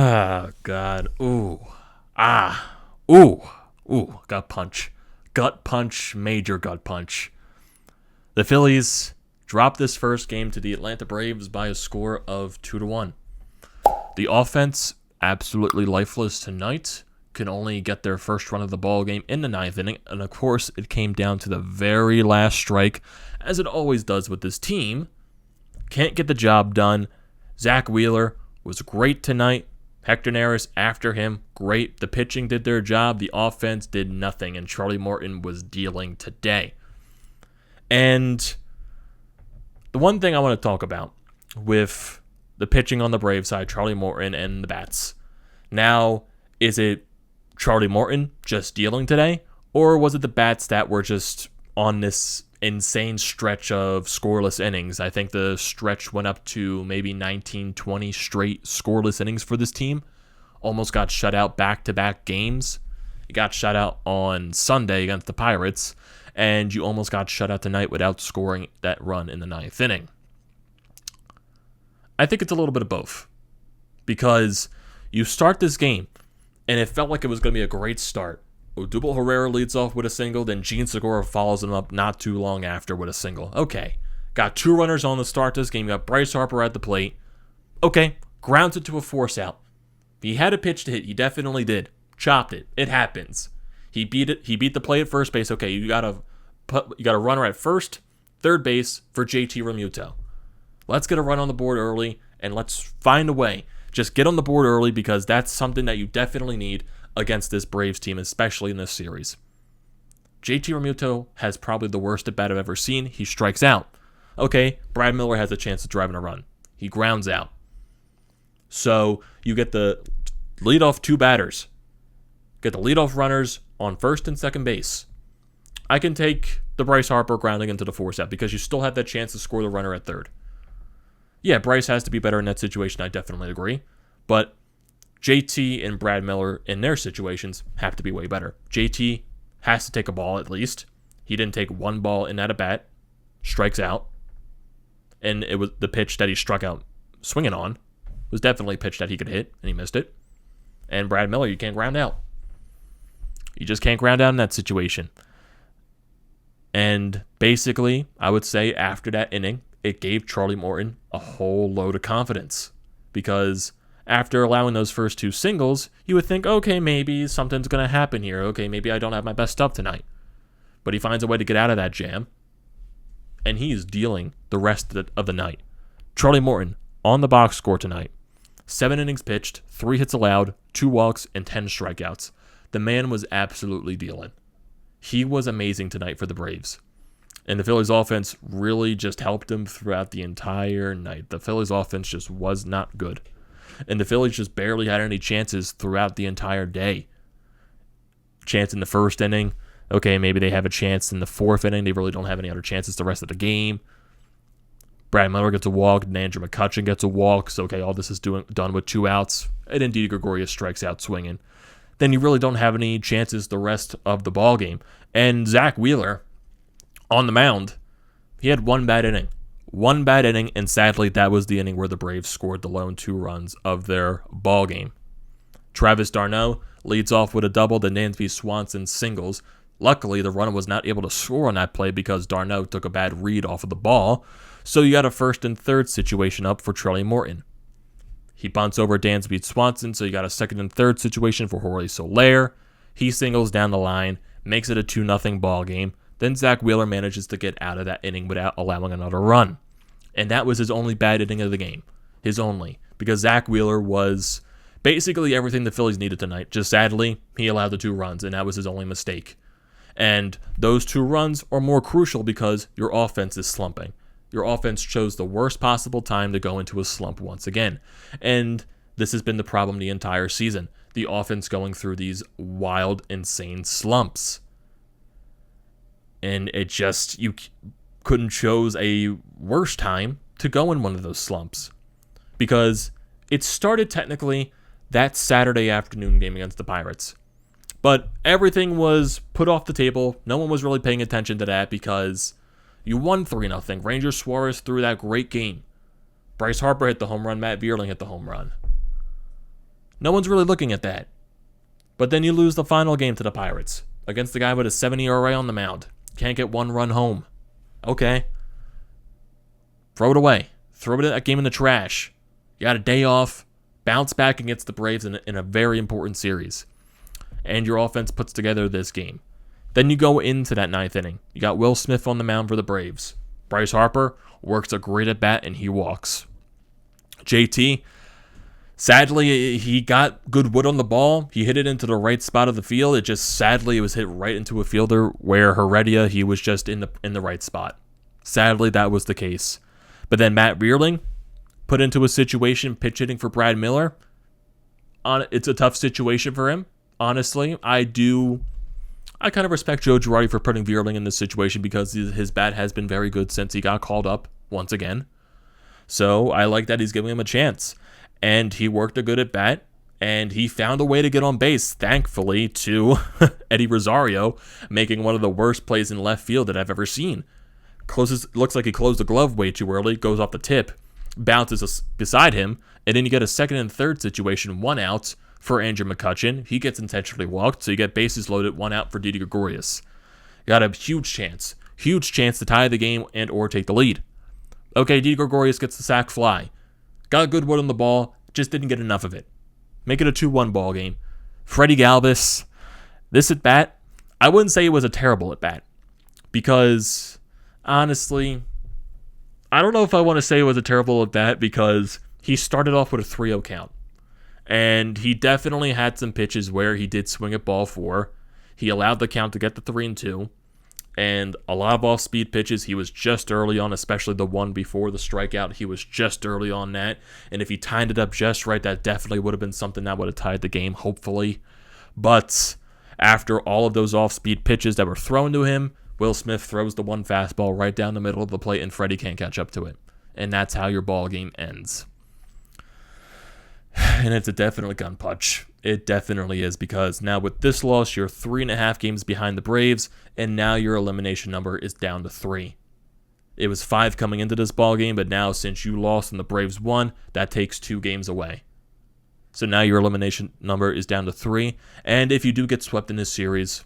Ah, God. Ooh. Ah. Ooh. Ooh. Gut punch. Gut punch. Major gut punch. The Phillies dropped this first game to the Atlanta Braves by a score of 2-1. The offense, absolutely lifeless tonight, can only get their first run of the ball game in the ninth inning, and of course, it came down to the very last strike, as it always does with this team. Can't get the job done. Zach Wheeler was great tonight. Hector Neris after him, great. The pitching did their job. The offense did nothing, and Charlie Morton was dealing today. And the one thing I want to talk about with the pitching on the Braves side, Charlie Morton and the bats. Now, is it Charlie Morton just dealing today? Or was it the bats that were just on this insane stretch of scoreless innings? I think the stretch went up to maybe 19, 20 straight scoreless innings for this team. Almost got shut out back-to-back games. You got shut out on Sunday against the Pirates, and you almost got shut out tonight without scoring that run in the ninth inning. I think it's a little bit of both, because you start this game, and it felt like it was going to be a great start. Odubel Herrera leads off with a single, then Gene Segura follows him up not too long after with a single. Okay, got two runners on the start this game. You got Bryce Harper at the plate. Okay, grounds it to a force out. He had a pitch to hit. He definitely did. Chopped it. It happens. He beat it. He beat the play at first base. Okay, you got a runner at first, third base for JT Realmuto. Let's get a run on the board early, and let's find a way. Just get on the board early, because that's something that you definitely need against this Braves team, especially in this series. JT Realmuto has probably the worst at bat I've ever seen. He strikes out. Okay, Brad Miller has a chance of driving a run. He grounds out. So you get the leadoff two batters. Get the leadoff runners on first and second base. I can take the Bryce Harper grounding into the force out, because you still have that chance to score the runner at third. Yeah, Bryce has to be better in that situation, I definitely agree. But JT and Brad Miller in their situations have to be way better. JT has to take a ball at least. He didn't take one ball in that at bat. Strikes out. And it was the pitch that he struck out swinging on was definitely a pitch that he could hit, and he missed it. And Brad Miller, you can't ground out. You just can't ground out in that situation. And basically, I would say after that inning, it gave Charlie Morton a whole load of confidence, because after allowing those first two singles, you would think, okay, maybe something's going to happen here. Okay, maybe I don't have my best stuff tonight. But he finds a way to get out of that jam, and he is dealing the rest of the night. Charlie Morton on the box score tonight. 7 innings pitched, 3 hits allowed, 2 walks, and 10 strikeouts. The man was absolutely dealing. He was amazing tonight for the Braves. And the Phillies offense really just helped him throughout the entire night. The Phillies offense just was not good. And the Phillies just barely had any chances throughout the entire day. Chance in the first inning. Okay, maybe they have a chance in the fourth inning. They really don't have any other chances the rest of the game. Brad Miller gets a walk. And Andrew McCutchen gets a walk. So, okay, all this is done with 2 outs. And indeed, Gregorius strikes out swinging. Then you really don't have any chances the rest of the ball game. And Zach Wheeler, on the mound, he had one bad inning. One bad inning, and sadly, that was the inning where the Braves scored the lone 2 runs of their ball game. Travis d'Arnaud leads off with a double, then Dansby Swanson singles. Luckily, the runner was not able to score on that play because d'Arnaud took a bad read off of the ball, so you got a first and third situation up for Charlie Morton. He bunts over Dansby Swanson, so you got a second and third situation for Jorge Soler. He singles down the line, makes it a 2-0 ball game. Then Zach Wheeler manages to get out of that inning without allowing another run. And that was his only bad inning of the game. His only. Because Zach Wheeler was basically everything the Phillies needed tonight. Just sadly, he allowed the 2 runs, and that was his only mistake. And those 2 runs are more crucial because your offense is slumping. Your offense chose the worst possible time to go into a slump once again. And this has been the problem the entire season. The offense going through these wild, insane slumps. And it just, you couldn't choose a worse time to go in one of those slumps. Because it started technically that Saturday afternoon game against the Pirates. But everything was put off the table. No one was really paying attention to that because you won 3-0. Ranger Suarez threw that great game. Bryce Harper hit the home run. Matt Vierling hit the home run. No one's really looking at that. But then you lose the final game to the Pirates against the guy with a 70 ERA on the mound. Can't get one run home. Okay. Throw it away. Throw that game in the trash. You got a day off. Bounce back against the Braves in a very important series. And your offense puts together this game. Then you go into that ninth inning. You got Will Smith on the mound for the Braves. Bryce Harper works a great at bat and he walks. JT, sadly, he got good wood on the ball. He hit it into the right spot of the field. It was hit right into a fielder where Heredia, he was just in the right spot. Sadly, that was the case. But then Matt Vierling put into a situation pitch hitting for Brad Miller. It's a tough situation for him. Honestly, I kind of respect Joe Girardi for putting Vierling in this situation because his bat has been very good since he got called up once again. So I like that he's giving him a chance. And he worked a good at bat, and he found a way to get on base, thankfully, to Eddie Rosario making one of the worst plays in left field that I've ever seen. Looks like he closed the glove way too early, goes off the tip, bounces beside him, and then you get a second and third situation, 1 out for Andrew McCutchen. He gets intentionally walked, so you get bases loaded, 1 out for Didi Gregorius. You got a huge chance to tie the game and or take the lead. Okay, Didi Gregorius gets the sac fly. Got good wood on the ball, just didn't get enough of it. Make it a 2-1 ball game. Freddie Galvis, this at bat, I wouldn't say it was a terrible at bat because honestly, I don't know if I want to say it was a terrible at bat because he started off with a 3-0 count. And he definitely had some pitches where he did swing at ball 4. He allowed the count to get to 3-2. And a lot of off-speed pitches, he was just early on, especially the one before the strikeout. He was just early on that. And if he timed it up just right, that definitely would have been something that would have tied the game, hopefully. But after all of those off-speed pitches that were thrown to him, Will Smith throws the one fastball right down the middle of the plate, and Freddie can't catch up to it. And that's how your ball game ends. And it's a definite gun punch. It definitely is, because now with this loss, you're 3.5 games behind the Braves, and now your elimination number is down to 3. It was 5 coming into this ball game, but now since you lost and the Braves won, that takes 2 games away. So now your elimination number is down to 3, and if you do get swept in this series,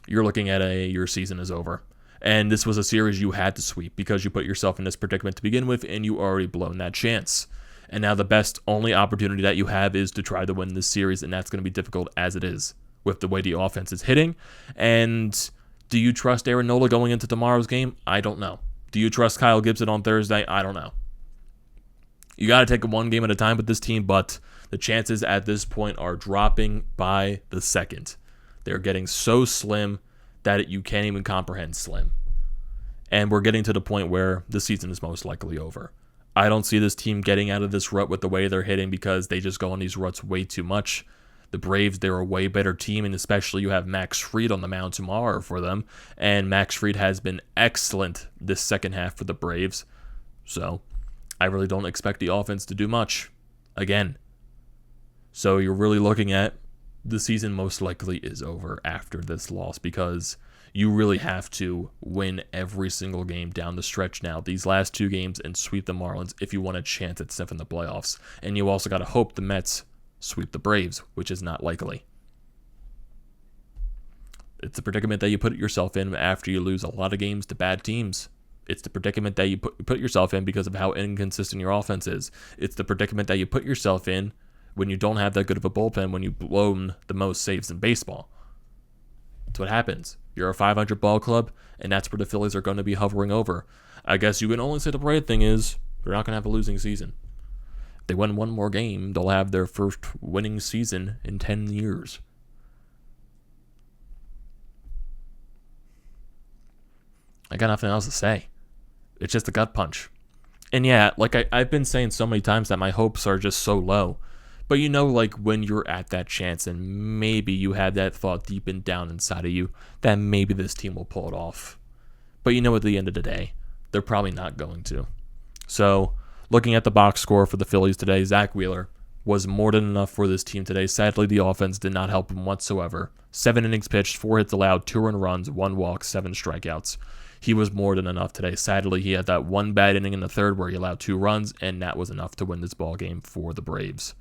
you're looking at your season is over. And this was a series you had to sweep because you put yourself in this predicament to begin with, and you already blown that chance. And now the only opportunity that you have is to try to win this series, and that's going to be difficult as it is with the way the offense is hitting. And do you trust Aaron Nola going into tomorrow's game? I don't know. Do you trust Kyle Gibson on Thursday? I don't know. You got to take it one game at a time with this team, but the chances at this point are dropping by the second. They're getting so slim that you can't even comprehend slim. And we're getting to the point where the season is most likely over. I don't see this team getting out of this rut with the way they're hitting because they just go on these ruts way too much. The Braves, they're a way better team, and especially you have Max Fried on the mound tomorrow for them. And Max Fried has been excellent this second half for the Braves. So I really don't expect the offense to do much again. So you're really looking at the season most likely is over after this loss because you really have to win every single game down the stretch now, these last 2 games, and sweep the Marlins if you want a chance at sniffing the playoffs. And you also got to hope the Mets sweep the Braves, which is not likely. It's the predicament that you put yourself in after you lose a lot of games to bad teams. It's the predicament that you put yourself in because of how inconsistent your offense is. It's the predicament that you put yourself in when you don't have that good of a bullpen, when you've blown the most saves in baseball. That's what happens. You're a 500 ball club, and that's where the Phillies are going to be hovering over. I guess you can only say the right thing is they're not going to have a losing season. If they win one more game, they'll have their first winning season in 10 years. I got nothing else to say. It's just a gut punch. And yeah, like I've been saying so many times that my hopes are just so low. But you know, like when you're at that chance and maybe you have that thought deep and down inside of you that maybe this team will pull it off. But you know, at the end of the day, they're probably not going to. So looking at the box score for the Phillies today, Zach Wheeler was more than enough for this team today. Sadly, the offense did not help him whatsoever. 7 innings pitched, 4 hits allowed, 2 earned runs, 1 walk, 7 strikeouts. He was more than enough today. Sadly, he had that one bad inning in the third where he allowed 2 runs, and that was enough to win this ball game for the Braves.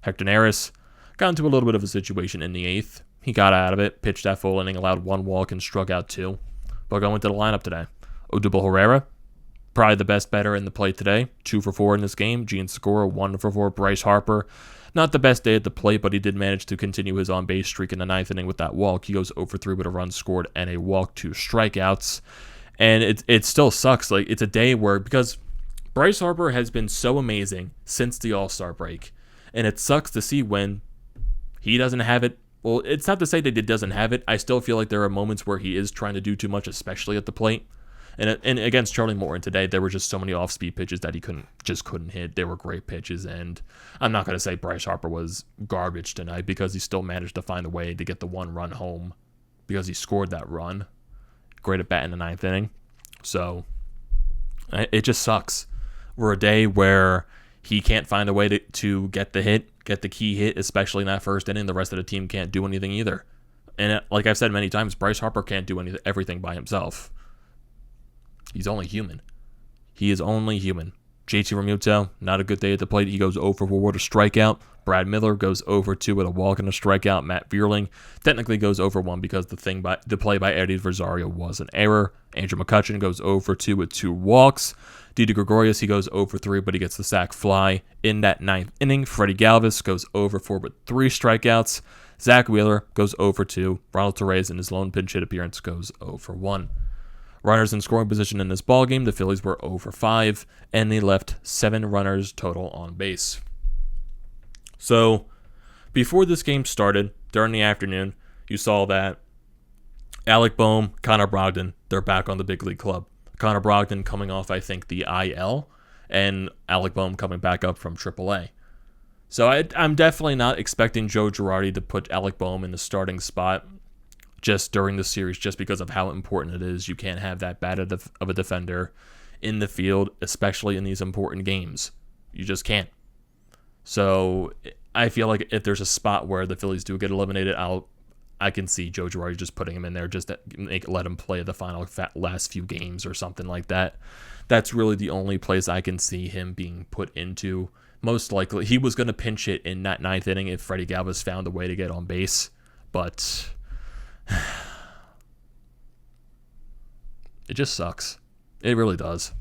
Hector Neris got into a little bit of a situation in the 8th. He got out of it, pitched that full inning, allowed 1 walk, and struck out 2. But going to the lineup today, Odubel Herrera, probably the best batter in the plate today. 2 for 4 in this game. Gene Segura, 1 for 4. Bryce Harper, not the best day at the plate, but he did manage to continue his on-base streak in the 9th inning with that walk. He goes 0 for 3 with a run scored and a walk, 2 strikeouts. And it still sucks. Like, it's a day where, because Bryce Harper has been so amazing since the All-Star break, and it sucks to see when he doesn't have it. Well, it's not to say that he doesn't have it. I still feel like there are moments where he is trying to do too much, especially at the plate. And against Charlie Morton today, there were just so many off-speed pitches that he couldn't hit. They were great pitches, and I'm not going to say Bryce Harper was garbage tonight because he still managed to find a way to get the 1 run home because he scored that run. Great at bat in the 9th inning. So it just sucks. We're a day where he can't find a way to get the hit, get the key hit, especially in that first inning. The rest of the team can't do anything either. And like I've said many times, Bryce Harper can't do everything by himself. He's only human. He is only human. JT Realmuto, not a good day at the plate. He goes 0 for 4 with a strikeout. Brad Miller goes 0 for 2 with a walk and a strikeout. Matt Vierling technically goes 0 for 1 because the play by Eddie Rosario was an error. Andrew McCutchen goes 0 for 2 with 2 walks. Didi Gregorius, he goes 0 for 3, but he gets the sac fly in that 9th inning. Freddie Galvis goes 0 for 4 with 3 strikeouts. Zach Wheeler goes 0 for 2. Ronald Torres in his lone pinch hit appearance goes 0 for 1. Runners in scoring position in this ballgame, the Phillies were 0 for 5, and they left 7 runners total on base. So, before this game started, during the afternoon, you saw that Alec Bohm, Connor Brogdon, they're back on the big league club. Connor Brogdon coming off, I think, the IL, and Alec Bohm coming back up from AAA. So I'm definitely not expecting Joe Girardi to put Alec Bohm in the starting spot just during the series, just because of how important it is. You can't have that bad of a defender in the field, especially in these important games. You just can't. So I feel like if there's a spot where the Phillies do get eliminated, I can see Joe Girardi just putting him in there just to let him play the last few games or something like that. That's really the only place I can see him being put into. Most likely, he was going to pinch hit in that 9th inning if Freddie Galvis found a way to get on base, but it just sucks. It really does.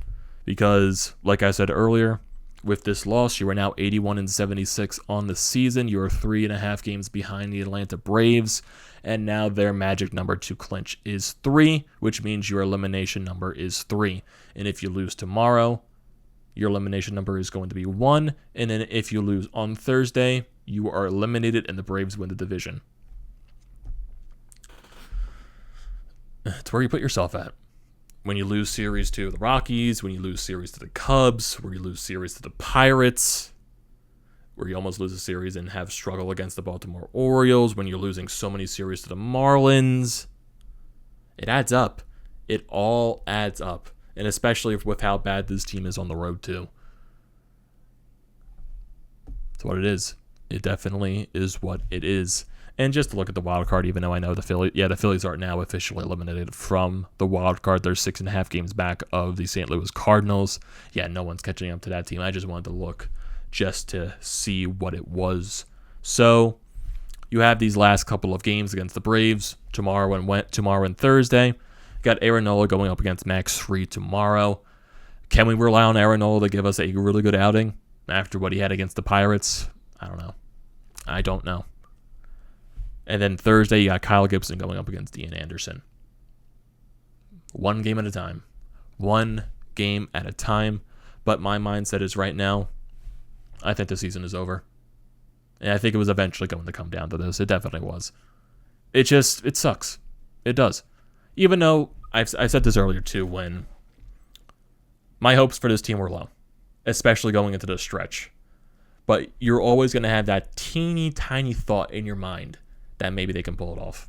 Because, like I said earlier, with this loss, you are now 81-76 on the season. You are 3.5 games behind the Atlanta Braves, and now their magic number to clinch is 3, which means your elimination number is 3. And if you lose tomorrow, your elimination number is going to be 1, and then if you lose on Thursday, you are eliminated and the Braves win the division. It's where you put yourself at. When you lose series to the Rockies, when you lose series to the Cubs, where you lose series to the Pirates, where you almost lose a series and have struggle against the Baltimore Orioles, when you're losing so many series to the Marlins, it adds up. It all adds up. And especially with how bad this team is on the road, too. It's what it is. It definitely is what it is. And just to look at the wild card, even though I know the Phillies are now officially eliminated from the wild card. They're 6.5 games back of the St. Louis Cardinals. Yeah, no one's catching up to that team. I just wanted to look just to see what it was. So you have these last couple of games against the Braves tomorrow and Thursday. You got Aaron Nola going up against Max Fried tomorrow. Can we rely on Aaron Nola to give us a really good outing after what he had against the Pirates? I don't know. And then Thursday, you got Kyle Gibson going up against Ian Anderson. One game at a time. One game at a time. But my mindset is right now, I think the season is over. And I think it was eventually going to come down to this. It definitely was. It sucks. It does. Even though, I said this earlier too, when my hopes for this team were low. Especially going into the stretch. But you're always going to have that teeny tiny thought in your mind that maybe they can pull it off.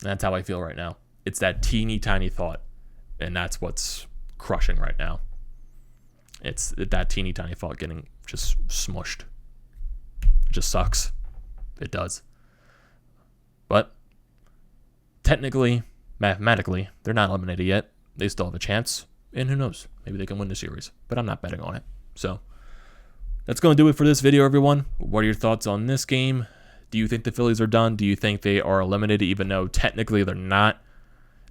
And that's how I feel right now. It's that teeny tiny thought. And that's what's crushing right now. It's that teeny tiny thought getting just smushed. It just sucks. It does. But technically, mathematically, they're not eliminated yet. They still have a chance. And who knows? Maybe they can win the series. But I'm not betting on it. So That's going to do it for this video, everyone. What are your thoughts on this game? Do you think the Phillies are done? Do you think they are eliminated, even though technically they're not?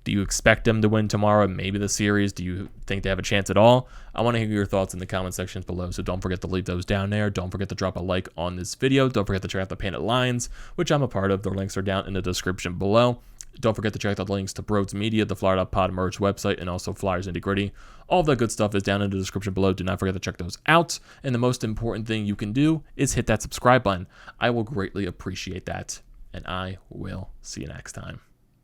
Do you expect them to win tomorrow, maybe the series? Do you think they have a chance at all? I want to hear your thoughts in the comment sections below, so don't forget to leave those down there. Don't forget to drop a like on this video. Don't forget to check out the Painted Lines, which I'm a part of. The links are down in the description below. Don't forget to check out the links to Broads Media, the Florida Pod merch website, and also Flyers Nitty Gritty. All the good stuff is down in the description below. Do not forget to check those out. And the most important thing you can do is hit that subscribe button. I will greatly appreciate that. And I will see you next time.